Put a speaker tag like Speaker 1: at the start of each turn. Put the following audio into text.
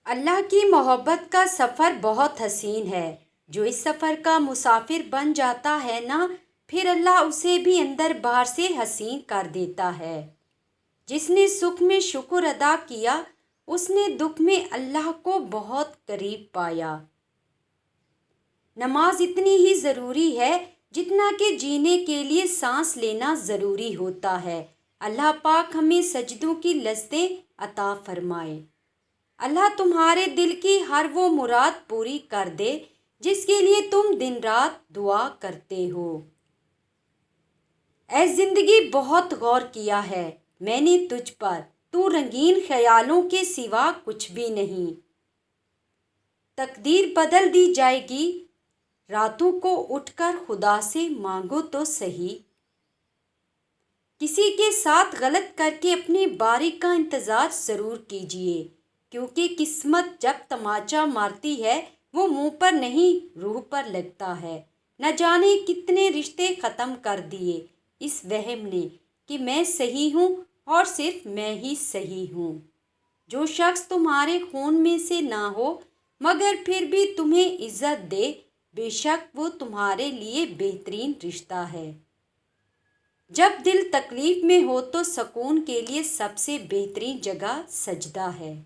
Speaker 1: اللہ کی محبت کا سفر بہت حسین ہے۔ جو اس سفر کا مسافر بن جاتا ہے نا، پھر اللہ اسے بھی اندر باہر سے حسین کر دیتا ہے۔ جس نے سکھ میں شکر ادا کیا، اس نے دکھ میں اللہ کو بہت قریب پایا۔ نماز اتنی ہی ضروری ہے جتنا کہ جینے کے لیے سانس لینا ضروری ہوتا ہے۔ اللہ پاک ہمیں سجدوں کی لذتیں عطا فرمائے۔ اللہ تمہارے دل کی ہر وہ مراد پوری کر دے جس کے لیے تم دن رات دعا کرتے ہو۔ اے زندگی، بہت غور کیا ہے میں نے تجھ پر، تو رنگین خیالوں کے سوا کچھ بھی نہیں۔ تقدیر بدل دی جائے گی، راتوں کو اٹھ کر خدا سے مانگو تو صحیح۔ کسی کے ساتھ غلط کر کے اپنی باری کا انتظار ضرور کیجیے، کیونکہ قسمت جب تماچا مارتی ہے وہ منہ پر نہیں روح پر لگتا ہے۔ نہ جانے کتنے رشتے ختم کر دیے اس وہم نے کہ میں صحیح ہوں اور صرف میں ہی صحیح ہوں۔ جو شخص تمہارے خون میں سے نہ ہو مگر پھر بھی تمہیں عزت دے، بے شک وہ تمہارے لیے بہترین رشتہ ہے۔ جب دل تکلیف میں ہو تو سکون کے لیے سب سے بہترین جگہ سجدہ ہے۔